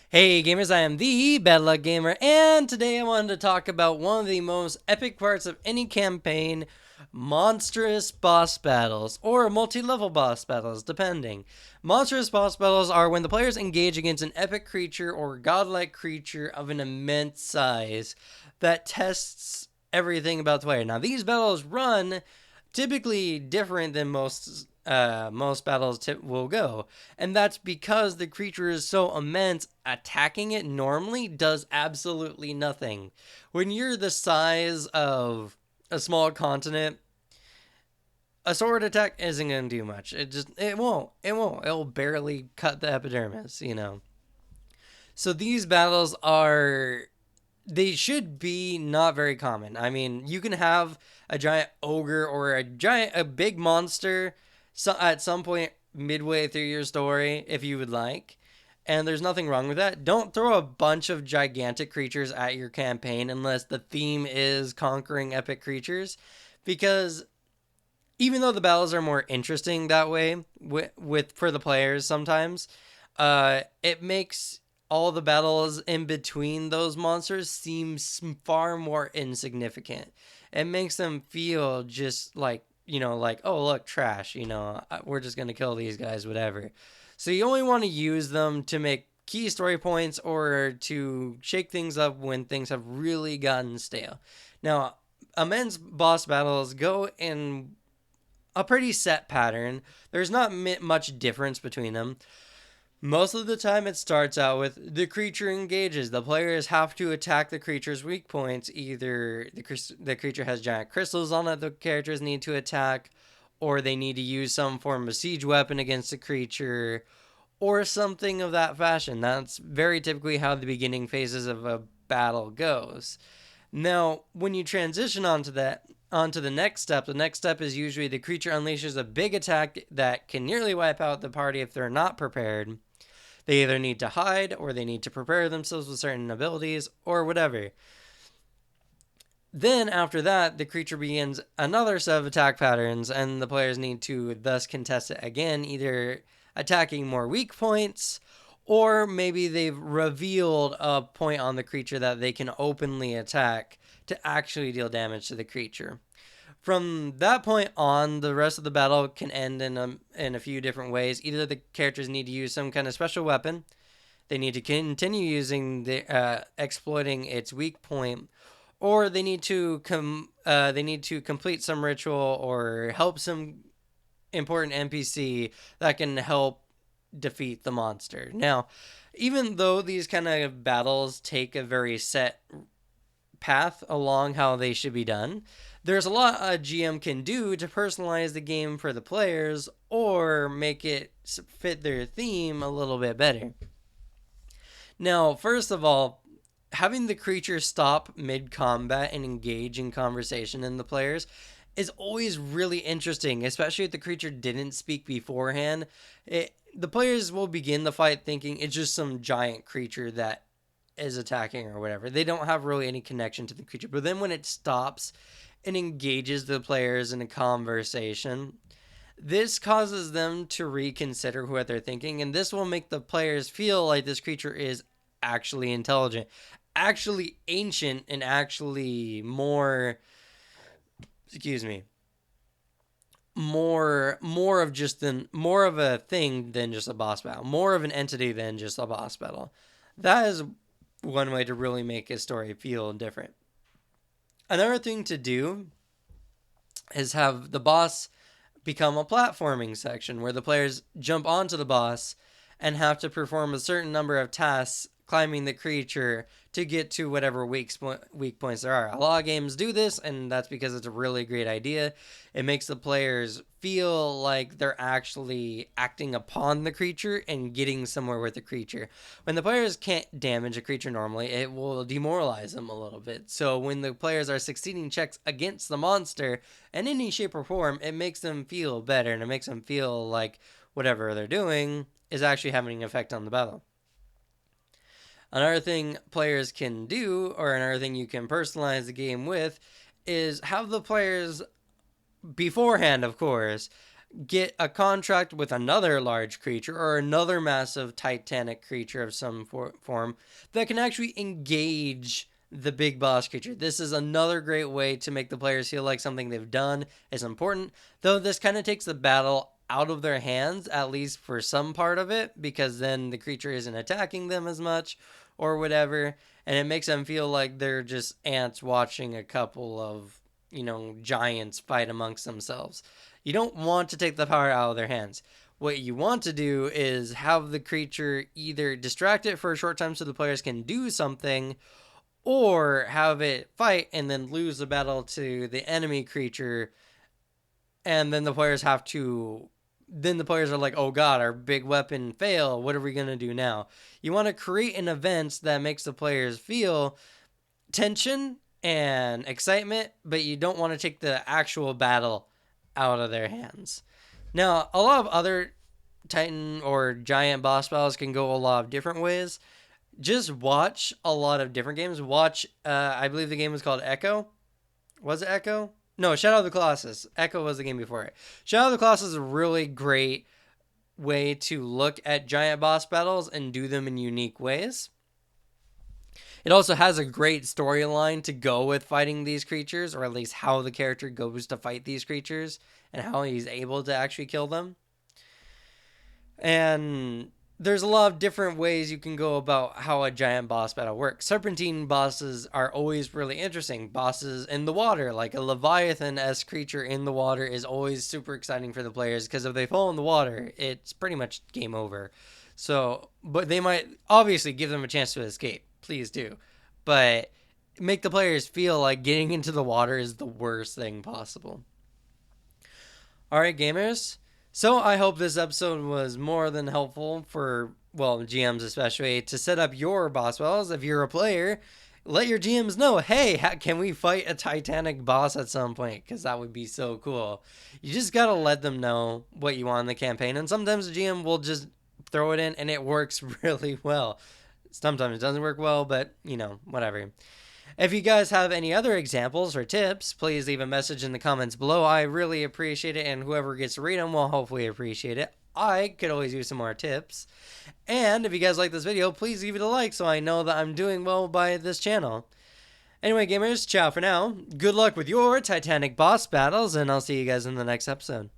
Hey gamers, I am the Bad Luck Gamer, and today I wanted to talk about one of the most epic parts of any campaign, monstrous boss battles, or multi-level boss battles, depending. Monstrous boss battles are when the players engage against an epic creature or godlike creature of an immense size that tests everything about the player. Now, these battles run typically different than most battles will go, and that's because the creature is so immense. Attacking it normally does absolutely nothing. When you're the size of a small continent, a sword attack isn't going to do much. It won't. It'll barely cut the epidermis. So these battles are they should be not very common. I mean, you can have a giant ogre or a big monster at some point midway through your story if you would like. And there's nothing wrong with that. Don't throw a bunch of gigantic creatures at your campaign unless the theme is conquering epic creatures, because even though the battles are more interesting that way with for the players sometimes, it makes all the battles in between those monsters seem far more insignificant. It makes them feel just like, oh, look, trash, we're just going to kill these guys, whatever. So you only want to use them to make key story points or to shake things up when things have really gotten stale. Now, immense boss battles go in a pretty set pattern. There's not much difference between them. Most of the time, it starts out with the creature engages. The players have to attack the creature's weak points. Either the creature has giant crystals on it the characters need to attack, or they need to use some form of siege weapon against the creature, or something of that fashion. That's very typically how the beginning phases of a battle goes. Now, when you transition onto the next step is usually the creature unleashes a big attack that can nearly wipe out the party if they're not prepared. They either need to hide or they need to prepare themselves with certain abilities or whatever. Then, after that, the creature begins another set of attack patterns, and the players need to thus contest it again, either attacking more weak points, or maybe they've revealed a point on the creature that they can openly attack to actually deal damage to the creature. From that point on, the rest of the battle can end in a few different ways. Either the characters need to use some kind of special weapon, they need to continue using exploiting its weak point, or they need to complete some ritual or help some important NPC that can help defeat the monster. Now, even though these kind of battles take a very set path along how they should be done, there's a lot a GM can do to personalize the game for the players or make it fit their theme a little bit better. Now, first of all, having the creature stop mid combat and engage in conversation in the players is always really interesting, especially if the creature didn't speak beforehand. The players will begin the fight thinking it's just some giant creature that is attacking or whatever. They don't have really any connection to the creature. But then when it stops and engages the players in a conversation, this causes them to reconsider what they're thinking, and this will make the players feel like this creature is actually intelligent, actually ancient, and actually excuse me, more of a thing than just a boss battle, more of an entity than just a boss battle. That is one way to really make a story feel different. Another thing to do is have the boss become a platforming section where the players jump onto the boss and have to perform a certain number of tasks climbing the creature to get to whatever weak points there are. A lot of games do this, and that's because it's a really great idea. It makes the players feel like they're actually acting upon the creature and getting somewhere with the creature. When the players can't damage a creature normally, it will demoralize them a little bit. So when the players are succeeding checks against the monster in any shape or form, it makes them feel better, and it makes them feel like whatever they're doing is actually having an effect on the battle. Another thing players can do, or another thing you can personalize the game with, is have the players beforehand, of course, get a contract with another large creature or another massive Titanic creature of some form that can actually engage the big boss creature. This is another great way to make the players feel like something they've done is important, though this kind of takes the battle out of their hands, at least for some part of it, because then the creature isn't attacking them as much or whatever, and it makes them feel like they're just ants watching a couple of, giants fight amongst themselves. You don't want to take the power out of their hands. What you want to do is have the creature either distract it for a short time so the players can do something, or have it fight and then lose the battle to the enemy creature, and then the players are like, oh god, our big weapon failed, what are we going to do now? You want to create an event that makes the players feel tension and excitement, but you don't want to take the actual battle out of their hands. Now, a lot of other Titan or giant boss battles can go a lot of different ways. Just watch a lot of different games. Watch, I believe the game was called Echo. Was it Echo? No, Shadow of the Colossus. Echo was the game before it. Shadow of the Colossus is a really great way to look at giant boss battles and do them in unique ways. It also has a great storyline to go with fighting these creatures, or at least how the character goes to fight these creatures and how he's able to actually kill them. And there's a lot of different ways you can go about how a giant boss battle works. Serpentine bosses are always really interesting. Bosses in the water, like a Leviathan-esque creature in the water, is always super exciting for the players, because if they fall in the water, it's pretty much game over. So, but they might obviously give them a chance to escape. Please do. But make the players feel like getting into the water is the worst thing possible. Alright, gamers. So I hope this episode was more than helpful for, well, GMs especially, to set up your boss battles. If you're a player, let your GMs know, hey, can we fight a Titanic boss at some point? Because that would be so cool. You just got to let them know what you want in the campaign. And sometimes the GM will just throw it in and it works really well. Sometimes it doesn't work well, but, whatever. If you guys have any other examples or tips, please leave a message in the comments below. I really appreciate it, and whoever gets to read them will hopefully appreciate it. I could always use some more tips. And if you guys like this video, please leave it a like so I know that I'm doing well by this channel. Anyway, gamers, ciao for now. Good luck with your Titanic boss battles, and I'll see you guys in the next episode.